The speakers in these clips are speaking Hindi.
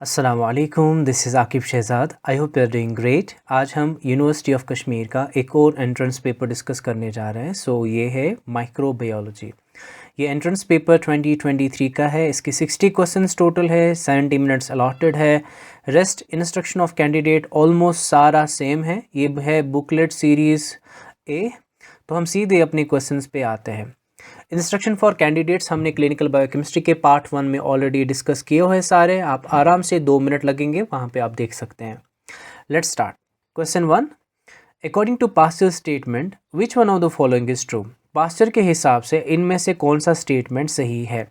अस्सलाम वालेकुम, this is Aqib Shahzad. I hope you are doing great. आज हम यूनिवर्सिटी ऑफ कश्मीर का एक और एंट्रेंस पेपर डिस्कस करने जा रहे हैं। ये है माइक्रोबायोलॉजी। ये एंट्रेंस पेपर 2023 का है। इसके 60 क्वेश्चंस टोटल है, 70 मिनट्स अलॉटेड है। Rest instruction of candidate almost सारा सेम है। ये है बुकलेट सीरीज़ ए। तो हम सीधे अपने क्वेश्चंस पे आते हैं। इंस्ट्रक्शन फॉर कैंडिडेट्स हमने क्लिनिकल बायोकेमिस्ट्री के पार्ट 1 में ऑलरेडी डिस्कस किए हुए सारे। आप आराम से 2 मिनट लगेंगे, वहाँ पे आप देख सकते हैं। Let's start. Question 1, according to Pasteur statement which one of the following is true. Pasteur के हिसाब से इनमें से कौन सा स्टेटमेंट सही है।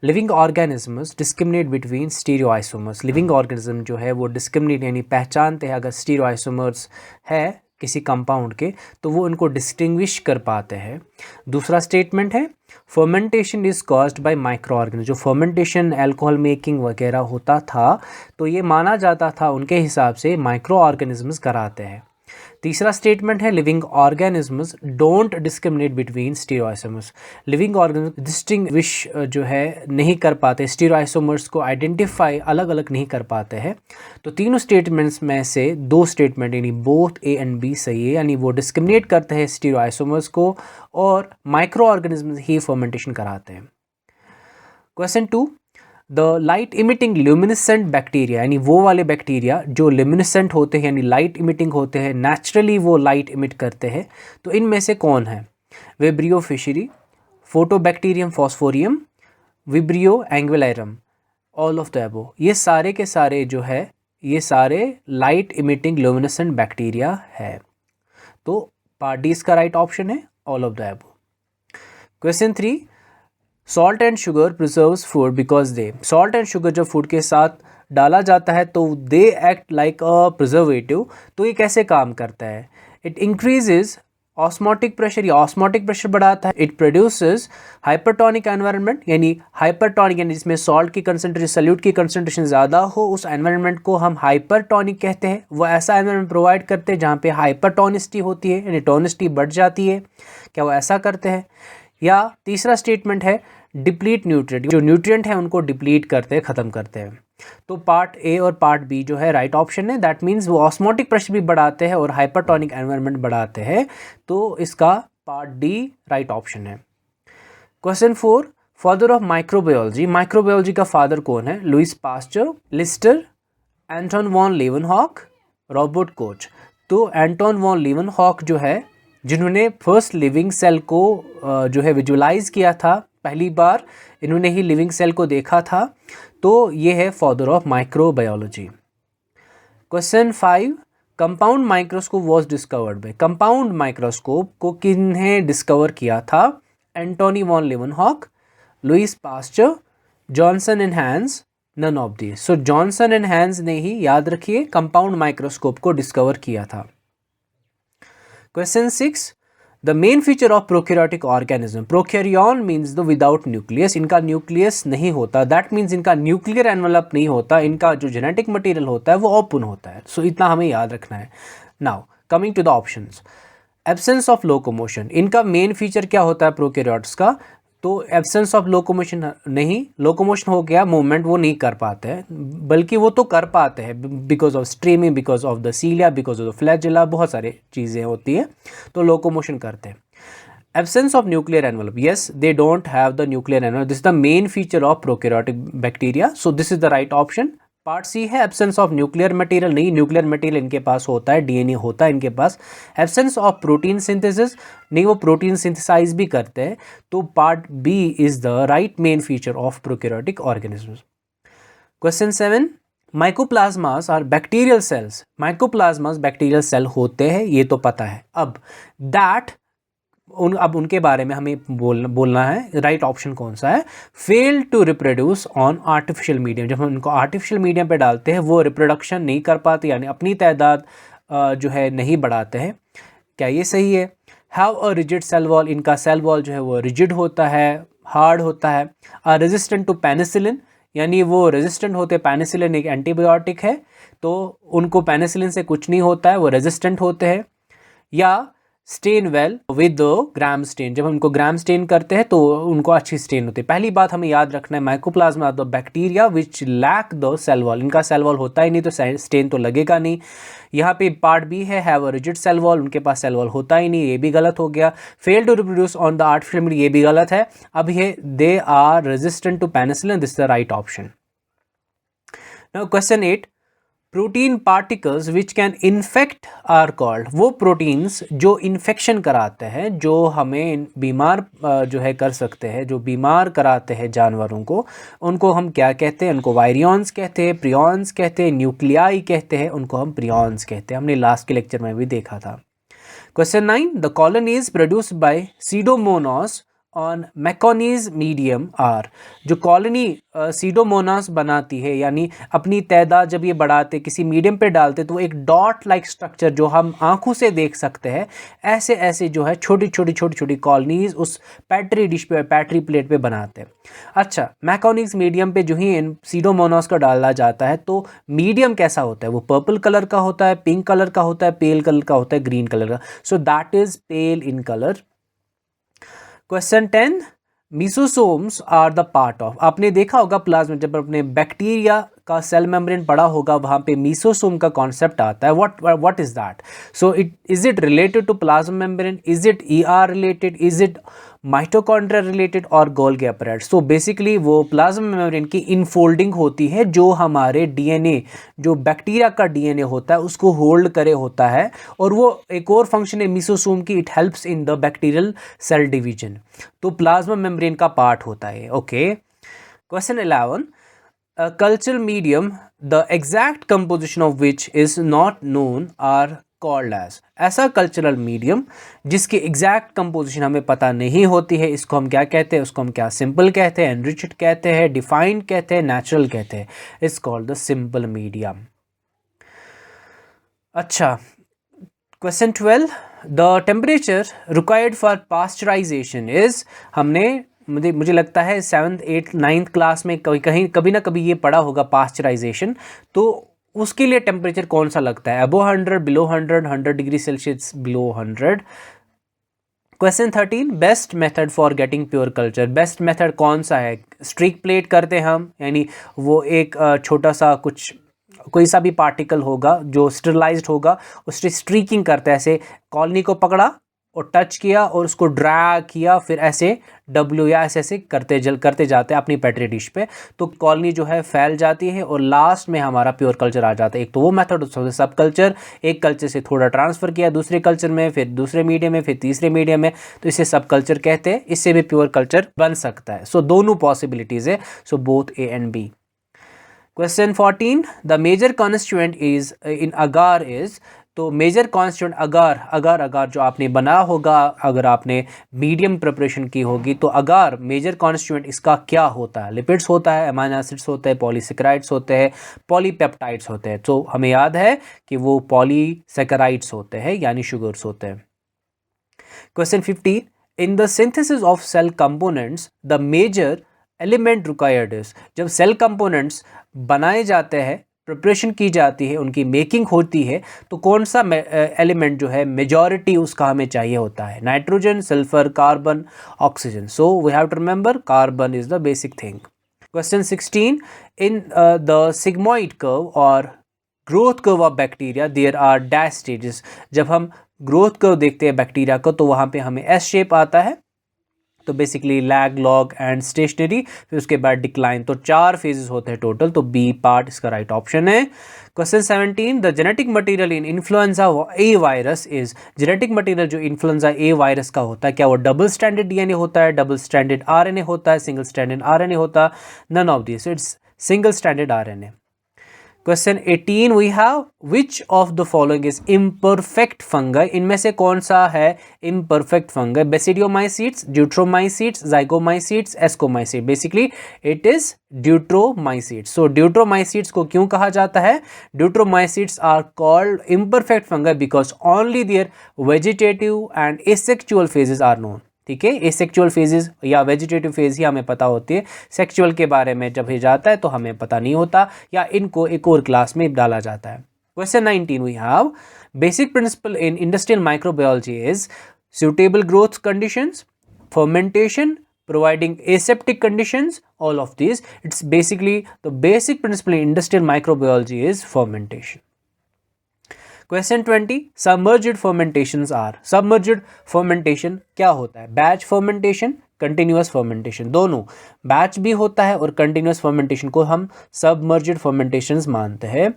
Living organisms discriminate between stereoisomers. Living organism जो है वो डिस्क्रिमिनेट यानी पहचानते हैं अगर स्टीरियोआइसोमर्स है किसी कंपाउंड के तो वो इनको डिस्टिंग्विश कर पाते हैं। दूसरा स्टेटमेंट है fermentation is caused by micro organism. जो फर्मेंटेशन अल्कोहल मेकिंग वगैरह होता था तो ये माना जाता था उनके हिसाब से माइक्रो ऑर्गेनिजम्स कराते हैं। तीसरा स्टेटमेंट है living organisms don't discriminate between stereoisomers. Living organism distinguish जो है नहीं कर पाते, स्टीरियोआइसोमर्स को आइडेंटिफाई अलग अलग नहीं कर पाते हैं। तो तीनों स्टेटमेंट्स में से दो स्टेटमेंट यानी बोथ ए एंड बी सही है, यानी वो डिस्क्रिमिनेट करते हैं स्टीरियोआइसोमर्स को और माइक्रो ऑर्गेनिज्म ही फर्मेंटेशन कराते हैं। Question 2, the light emitting luminescent bacteria, यानी वो वाले बैक्टीरिया जो ल्यूमिनेसेंट होते हैं यानी लाइट इमिटिंग होते हैं, नेचुरली वो लाइट इमिट करते हैं, तो इनमें से कौन है। Vibrio fischeri, Photobacterium phosphoreum, Vibrio anguillarum, all of the above. ये सारे के सारे जो है ये सारे लाइट इमिटिंग ल्यूमिनेसेंट बैक्टीरिया है। तो पार्ट डी इसका राइट ऑप्शन है, all of the above. Question 3, salt and sugar preserves food because they. Salt and sugar जब फूड के साथ डाला जाता है तो they act like a preservative. तो ये कैसे काम करता है। इट इंक्रीजेज ऑस्मोटिक प्रेशर, या ऑस्मोटिक प्रेशर बढ़ाता है। इट प्रोड्यूसेस हाइपरटोनिक एनवायरनमेंट, यानी हाइपरटोनिक यानी जिसमें सॉल्ट की कंसनट्रेशन सल्यूट की कंसनट्रेशन ज़्यादा हो उस एनवायरनमेंट को हम हाइपरटोनिक कहते हैं। वो ऐसा एनवायरनमेंट प्रोवाइड करते हैं जहाँ पे हाइपरटोनिसिटी होती है यानी टोनिसिटी बढ़ जाती है। क्या वो ऐसा करते हैं। या तीसरा स्टेटमेंट है डिप्लीट न्यूट्रिएंट, जो न्यूट्रिएंट है उनको डिप्लीट करते हैं, ख़त्म करते हैं। तो पार्ट ए और पार्ट बी जो है राइट ऑप्शन है। दैट मीन्स वो ऑस्मोटिक प्रेशर भी बढ़ाते हैं और हाइपरटोनिक एनवायरनमेंट बढ़ाते हैं। तो इसका पार्ट डी राइट ऑप्शन है। Question 4, father of microbiology. Microbiology का फादर कौन है। Louis Pasteur, Lister, Anton von Leeuwenhoek, Robert Koch. तो एंटोन वॉन लीवनहॉक जो है जिन्होंने फर्स्ट लिविंग सेल को जो है विजुलाइज किया था, पहली बार इन्होंने ही लिविंग सेल को देखा था, तो ये है father of microbiology. Question 5, compound microscope was discovered by. Compound microscope को किन्हे डिस्कवर किया था। Antonie von Leeuwenhoek, Louis Pasteur, Johnson and Hans, none of this. So Johnson and Hans ने ही, याद रखिए, कंपाउंड माइक्रोस्कोप को डिस्कवर किया था। Question 6, the main feature of prokaryotic organism. Prokaryon means the without nucleus. इनका न्यूक्लियस नहीं होता, दैट मीन्स इनका न्यूक्लियर एनवेलप नहीं होता, इनका जो जेनेटिक मटेरियल होता है वो ओपन होता है। सो इतना हमें याद रखना है। Now coming to the options. Absence of locomotion, इनका मेन फीचर क्या होता है प्रोकैरियोट्स का। तो एब्सेंस ऑफ लोकोमोशन नहीं, लोकोमोशन हो गया, मूवमेंट वो नहीं कर पाते हैं, बल्कि वो तो कर पाते हैं because of streaming, because of the cilia, because of the flagella, बहुत सारी चीज़ें होती हैं तो लोकोमोशन करते हैं। Absence of nuclear envelope, yes they don't have the nuclear envelope, this is the main feature of prokaryotic bacteria. So this is the right option. Part C है एब्सेंस ऑफ न्यूक्लियर मटेरियल, नहीं, न्यूक्लियर मटेरियल इनके पास होता है, डीएनए होता है इनके पास। एब्सेंस ऑफ प्रोटीन सिंथेसिस, नहीं, वो प्रोटीन सिंथेसाइज भी करते हैं। तो part B is the right main feature of prokaryotic organisms. Question 7, mycoplasmas are bacterial cells. Mycoplasmas bacterial cell होते हैं, ये तो पता है। अब दैट अब उनके बारे में हमें बोलना है। राइट ऑप्शन कौन सा है। Fail to reproduce on artificial medium. जब हम उनको आर्टिफिशियल मीडियम पे डालते हैं वो रिप्रोडक्शन नहीं कर पाते, यानी अपनी तादाद जो है नहीं बढ़ाते हैं। क्या ये सही है। Have a rigid cell wall, इनका सेल वॉल जो है वो रिजिड होता है, हार्ड होता है। आर रेजिस्टेंट टू पेनिसिलिन, यानी वो रेजिस्टेंट होते हैं, पेनिसिलिन एक एंटीबायोटिक है तो उनको पेनिसिलिन से कुछ नहीं होता है, वो रेजिस्टेंट होते हैं। या stain well with gram stain. जब हम उनको ग्राम स्टेन करते हैं तो उनको अच्छी स्टेन होती है। पहली बात हमें याद रखना है, mycoplasma the bacteria which lack the cell wall. इनका सेल वॉल होता ही नहीं तो स्टेन तो लगेगा नहीं। यहाँ पे पार्ट बी है have a rigid cell wall, उनके पास सेल वॉल होता ही नहीं, ये भी गलत हो गया। Fail to reproduce on the artificial medium, ये भी गलत है। अब ये they are resistant to penicillin, this is the right option. Now question 8, protein particles which can infect are called. वो प्रोटीन्स जो इन्फेक्शन कराते हैं, जो हमें बीमार जो है कर सकते हैं, जो बीमार कराते हैं जानवरों को, उनको हम क्या कहते हैं? उनको वायरियॉन्स कहते हैं, प्रियॉन्स कहते हैं, न्यूक्लियाई कहते हैं, उनको हम प्रियॉन्स कहते हैं। हमने लास्ट के लेक्चर में भी देखा था। Question 9, the colonies produced by Pseudomonas on MacConkey medium are. जो कॉलोनी सीडोमोनास बनाती है, यानी अपनी तादाद जब ये बढ़ाते किसी मीडियम पे डालते तो एक डॉट लाइक स्ट्रक्चर जो हम आंखों से देख सकते हैं, ऐसे ऐसे जो है छोटी छोटी कॉलोनीज उस पैट्री डिश पे, पैट्री प्लेट पे बनाते हैं। अच्छा, मैकोनीज मीडियम पे जो ही इन सीडोमोनास का डाला जाता है तो मीडियम कैसा होता है? वो पर्पल कलर का होता है, पिंक कलर का होता है, पेल कलर का होता है, ग्रीन कलर का। So that is pale in colour. Question 10, mesosomes are the part of. आपने देखा होगा प्लाज्मा, जब अपने बैक्टीरिया का सेल मेम्ब्रेन पढ़ा होगा, वहाँ पे मीसोसोम का कॉन्सेप्ट आता है। What is that? So is it related to plasma membrane? Is it ER related? Is it mitochondria related और गोल्गी अपैरेटस? सो बेसिकली वो प्लाज्मा मेम्ब्रेन की इनफोल्डिंग होती है जो हमारे DNA, जो बैक्टीरिया का DNA होता है उसको होल्ड करे होता है। और वो एक और फंक्शन है मीसोसोम की, it helps in the bacterial cell division. तो प्लाज्मा मेम्ब्रेन का पार्ट होता है। Okay, question 11, cultural medium the exact composition of which is not known are called as। ऐसा कल्चरल मीडियम जिसकी एग्जैक्ट कंपोजिशन हमें पता नहीं होती है, इसको हम क्या कहते हैं? उसको हम क्या सिंपल कहते हैं, एनरिच्ड कहते हैं, डिफाइंड कहते हैं, नेचुरल कहते हैं। It's called the simple medium. अच्छा, question 12, the temperature required for pasteurization is. हमने मुझे लगता है 7th 8th 9th क्लास में कभी ना कभी ये पढ़ा होगा पास्चराइजेशन। तो उसके लिए टेम्परेचर कौन सा लगता है? अबो 100, below 100, 100 degree Celsius, below 100। Question 13, best method for getting pure culture. Best method कौन सा है? स्ट्रिक प्लेट करते हैं हम, यानी वो एक छोटा सा कोई सा भी पार्टिकल होगा जो स्टरलाइज्ड होगा, उससे स्ट्रीकिंग करते हैं। ऐसे कॉलोनी को पकड़ा और टच किया और उसको ड्रैग किया, फिर ऐसे W या ऐसे करते जाते हैं अपनी पेट्री डिश पे, तो कॉलोनी जो है फैल जाती है और लास्ट में हमारा प्योर कल्चर आ जाता है। एक तो वो मेथड, सब कल्चर, एक कल्चर से थोड़ा ट्रांसफ़र किया दूसरे कल्चर में, फिर दूसरे मीडियम में, फिर तीसरे मीडियम में, तो इसे सब कल्चर कहते हैं। इससे भी प्योर कल्चर बन सकता है। सो दोनों पॉसिबिलिटीज़ है, so both A and B। Question 14, the major constituent is in agar is. तो मेजर कॉन्स्टिट्यूएंट अगार जो आपने बना होगा, अगर आपने मीडियम प्रिपरेशन की होगी तो अगार मेजर कॉन्स्टिट्यूएंट इसका क्या होता है? लिपिड्स होता है, अमीनो एसिड्स होते हैं, पॉलीसेकेराइड्स होते हैं, पॉलीपेप्टाइड्स होते हैं। तो हमें याद है कि वो पॉलीसेकेराइड्स होते हैं, यानी शुगर्स होते हैं। Question 15, in the synthesis of cell components the major element required is. जब सेल कंपोनेंट्स बनाए जाते हैं, प्रिपरेशन की जाती है, उनकी मेकिंग होती है, तो कौन सा एलिमेंट जो है मेजॉरिटी उसका हमें चाहिए होता है? Nitrogen, sulphur, carbon, oxygen. So we have to remember carbon is the basic thing. Question 16, in the sigmoid curve और growth curve of bacteria there are dash stages. जब हम ग्रोथ कर्व देखते हैं बैक्टीरिया को तो वहाँ पे हमें S शेप आता है, तो basically lag, log and stationary, फिर उसके बाद डिक्लाइन। तो 4 फेजेस होते हैं टोटल, तो B पार्ट इसका राइट ऑप्शन है। Question 17, the genetic material in influenza A virus is. Genetic material जो इन्फ्लुएंजा A वायरस का होता है, क्या वो डबल स्ट्रैंडेड DNA होता है, डबल स्ट्रैंडेड RNA होता है, सिंगल स्ट्रैंडेड RNA होता है? None of this, it's single stranded RNA। Question 18, we have which of the following is imperfect fungi. इनमें से कौन सा है imperfect fungi? Basidiomycetes, deuteromycetes, zygomycetes, ascomycete. Basically it is deuteromycetes. So deuteromycetes को क्यों कहा जाता है? Deuteromycetes are called imperfect fungi because only their vegetative and asexual phases are known. ठीक है, एसेक्सुअल फेजेस या वेजिटेटिव फेज ही हमें पता होती है, सेक्सुअल के बारे में जब ये जाता है तो हमें पता नहीं होता, या इनको एक और क्लास में डाला जाता है। Question 19 we have basic principle in industrial microbiology is suitable growth conditions, fermentation, providing aseptic conditions, all of these. It's basically the basic principle in industrial microbiology is fermentation. Question 20 submerged fermentations are. Submerged fermentation क्या होता है? बैच फर्मेंटेशन, कंटिन्यूअस फर्मेंटेशन, दोनों बैच भी होता है और कंटिन्यूअस फर्मेंटेशन को हम सबमर्ज्ड फर्मेंटेशंस मानते हैं.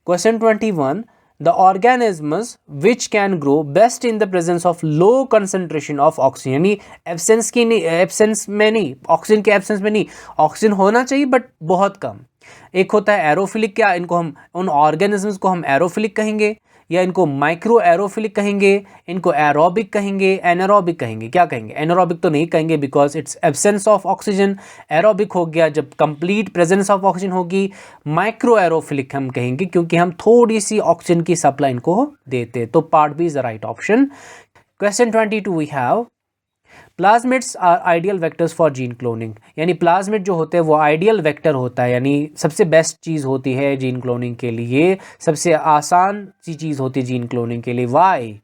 Question 21 the organisms which can grow best in the presence of low concentration of oxygen, यानी एब्सेंस में नहीं, ऑक्सीजन के एब्सेंस में नहीं, ऑक्सीजन होना चाहिए बट बहुत कम. एक होता है एरोफिलिक, क्या इनको हम उन ऑर्गेनिजम्स को हम एरोफिलिक कहेंगे या इनको माइक्रो एरोफिलिक कहेंगे, इनको एरोबिक कहेंगे, एनारोबिक कहेंगे. क्या कहेंगे? एनारोबिक तो नहीं कहेंगे because it's absence of oxygen. Aerobic हो गया जब कंप्लीट प्रेजेंस ऑफ ऑक्सीजन होगी. माइक्रो एरोफिलिक हम कहेंगे क्योंकि हम थोड़ी सी ऑक्सीजन की सप्लाई इनको देते. तो part B is the right option. Question 22 we have plasmids are ideal vectors for gene cloning, यानी प्लाज्मिड जो होते हैं वो आइडियल वेक्टर होता है, यानी सबसे बेस्ट चीज़ होती है जीन क्लोनिंग के लिए, सबसे आसान सी चीज़ होती है जीन क्लोनिंग के लिए. Why?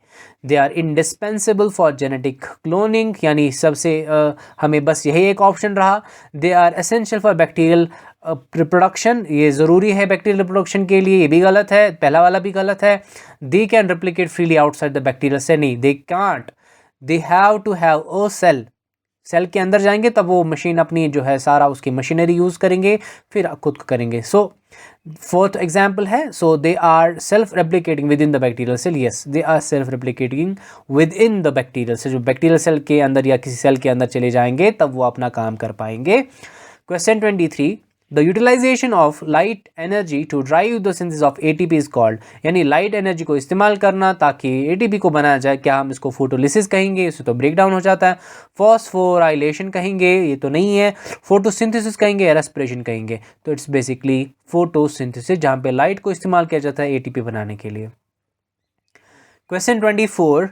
They are indispensable for genetic cloning, यानी सबसे हमें बस यही एक ऑप्शन रहा. They are essential for bacterial reproduction, ये ज़रूरी है बैक्टीरियल रिप्रोडक्शन के लिए, ये भी गलत है, पहला वाला भी गलत है. They can replicate freely outside the bacteria से, नहीं, they can't. They have to have a cell. Cell के अंदर जाएंगे तब वो मशीन अपनी जो है सारा उसकी मशीनरी यूज़ करेंगे, फिर खुद करेंगे. सो फोर्थ एग्जाम्पल है, so they are self replicating within the bacterial cell. Yes, they are self replicating within the bacterial cell. जो बैक्टीरियल सेल के अंदर या किसी सेल के अंदर चले जाएंगे तब वो अपना काम कर पाएंगे. Question 23 the utilization of light energy to drive the synthesis of ATP is called, यानी लाइट एनर्जी को इस्तेमाल करना ताकि एटीपी को बनाया जाए. क्या हम इसको फोटोलिसिस कहेंगे? इससे तो ब्रेक डाउन हो जाता है. फॉस्फोराइलेशन कहेंगे? ये तो नहीं है. फोटोसिंथेसिस कहेंगे या रेस्पिरेशन कहेंगे? तो इट्स बेसिकली फोटोसिंथेसिस, जहाँ पे लाइट को इस्तेमाल किया जाता है एटीपी बनाने के लिए. Question 24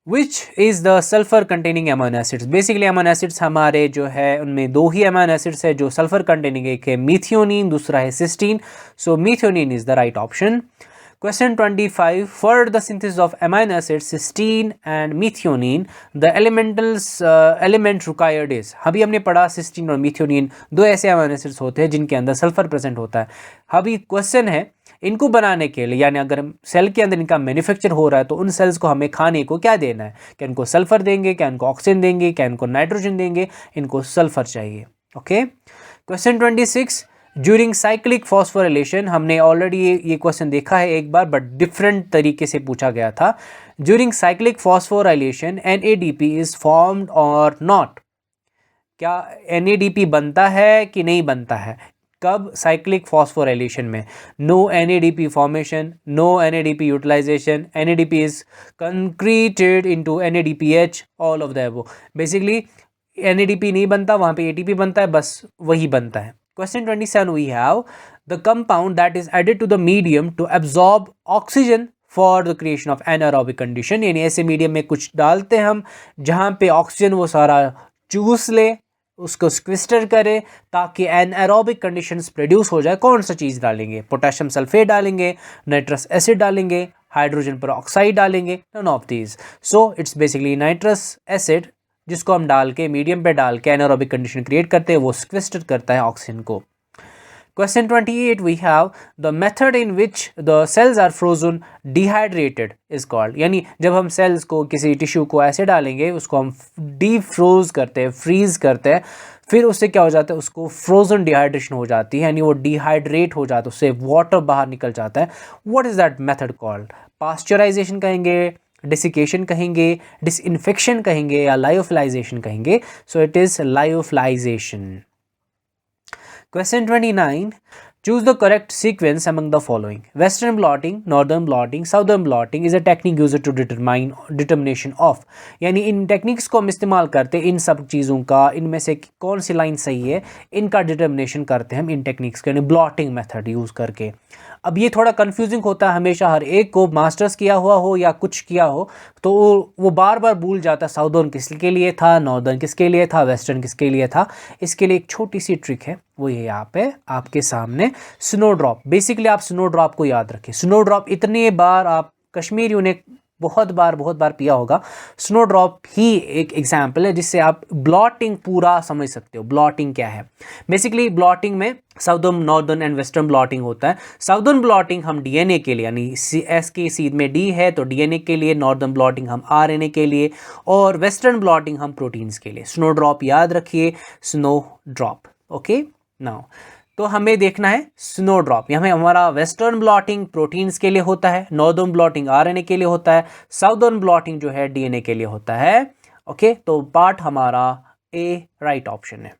which is the sulphur containing amino acids. Basically amino acids हमारे जो है उनमें दो ही अमाइनो एसिड्स है जो सल्फर कंटेनिंग, एक है मीथियोनिन, दूसरा है cysteine. So methionine is the right option. Question 25 for the synthesis of amino acids cysteine and methionine the element required is. अभी हमने पढ़ा सिस्टीन और मीथियोनिन दो ऐसे अमाइनो एसिड्स होते हैं जिनके अंदर सल्फर प्रेजेंट होता है. अभी क्वेश्चन है इनको बनाने के लिए, यानी अगर सेल के अंदर इनका मैन्युफैक्चर हो रहा है तो उन सेल्स को हमें खाने को क्या देना है? क्या इनको सल्फर देंगे, क्या इनको ऑक्सीजन देंगे, क्या इनको नाइट्रोजन देंगे? इनको सल्फर चाहिए. Okay. Question 26 during cyclic phosphorylation, हमने ऑलरेडी ये क्वेश्चन देखा है एक बार बट डिफरेंट तरीके से पूछा गया था. During cyclic phosphorylation NADP is formed और नॉट. क्या NADP बनता है कि नहीं बनता है? कब? साइक्लिक फॉस्फोराइलेशन में. No NADP formation, no NADP utilization, NADP is concreted into NADPH, all of the above. Basically NADP नहीं बनता, वहाँ पे ATP बनता है, बस वही बनता है. Question 27 we have the compound that is added to the medium to absorb oxygen for the creation of anaerobic condition, यानी ऐसे मीडियम में कुछ डालते हैं हम जहाँ पे ऑक्सीजन वो सारा चूस ले, उसको स्क्विस्टर करे ताकि एनारोबिक कंडीशंस प्रोड्यूस हो जाए. कौन सा चीज़ डालेंगे? पोटेशियम सल्फेट डालेंगे, नाइट्रस एसिड डालेंगे, हाइड्रोजन पेरोक्साइड डालेंगे? None of these. So it's basically nitrous acid जिसको हम डाल के मीडियम पे डाल के एनारोबिक कंडीशन क्रिएट करते हैं, वो स्क्विस्टर करता है ऑक्सीजन को. Question 28 we have the method in which the cells are frozen dehydrated is called, यानी जब हम सेल्स को किसी टिश्यू को ऐसे डालेंगे उसको हम डीफ्रोज करते हैं, फ्रीज करते हैं, फिर उससे क्या हो जाता है? उसको फ्रोजन डिहाइड्रेशन हो जाती है, यानी वो डिहाइड्रेट हो जाता है, उससे वाटर बाहर निकल जाता है. What is that method called? Pasteurization कहेंगे, डिसिकेशन कहेंगे, डिसइंफेक्शन कहेंगे या लायोफिलाइजेशन कहेंगे? So it is lyophilization. Question 29 choose the correct sequence among the following. Western blotting, northern blotting, southern blotting is a technique used to determination of, यानी इन टेक्निक्स को हम इस्तेमाल करते हैं इन सब चीज़ों का, इनमें से कौन सी लाइन सही है इनका डिटर्मिनेशन करते हैं हम इन टेक्निक्स के, यानी ब्लॉटिंग मेथड यूज़ करके. अब ये थोड़ा कंफ्यूजिंग होता है हमेशा, हर एक को मास्टर्स किया हुआ हो या कुछ किया हो तो वो बार बार भूल जाता है साउदर्न किसके लिए था, नॉर्दर्न किसके लिए था, वेस्टर्न किसके लिए था. इसके लिए एक छोटी सी ट्रिक है, वो ये यहाँ पे आपके सामने. स्नोड्रॉप, बेसिकली आप स्नोड्रॉप को याद रखें। स्नोड्रॉप इतने बार आप कश्मीर यूनिक बहुत बार पिया होगा। स्नोड्रॉप ही एक एग्जाम्पल है जिससे आप ब्लॉटिंग पूरा समझ सकते हो। ब्लॉटिंग क्या है? बेसिकली ब्लॉटिंग में southern, northern and western blotting होता है। साउदर्न ब्लॉटिंग हम डीएनए के लिए, यानी एस के सीध में डी है तो डीएनए के लिए, नॉर्दर्न ब्लॉटिंग हम आरएनए के लिए, और वेस्टर्न ब्लॉटिंग हम प्रोटीन्स के लिए। स्नोड्रॉप याद रखिए, स्नोड्रॉप। ओके, नाउ तो हमें देखना है स्नोड्रॉप। हमें हमारा वेस्टर्न ब्लॉटिंग प्रोटीन्स के लिए होता है, नॉर्दर्न ब्लॉटिंग आरएनए के लिए होता है, साउदर्न ब्लॉटिंग जो है डीएनए के लिए होता है। ओके, तो पार्ट हमारा ए राइट ऑप्शन है।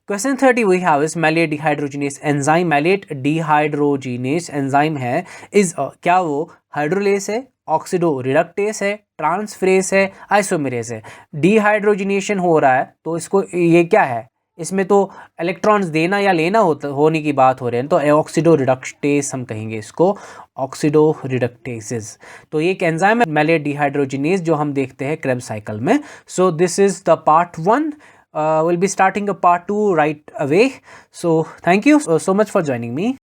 Question 30 we have is malate dehydrogenase enzyme. Malate dehydrogenase enzyme है इज क्या वो हाइड्रोलेस है, ऑक्सीडो रिडक्टेस है, ट्रांसफरेस है, आइसोमेरेस है? डिहाइड्रोजिनेशन हो रहा है तो इसको ये क्या है? इसमें तो इलेक्ट्रॉन्स देना या लेना होने की बात हो रही है, तो ऑक्सीडो रिडक्टेस हम कहेंगे इसको, ऑक्सीडो रिडक्टेसेस। तो ये एक एंजाइम है मैलेट डिहाइड्रोजिनेस जो हम देखते हैं क्रेब्स साइकिल में। सो this is the part 1. We'll be starting a part 2 right away. So thank you so much for joining me.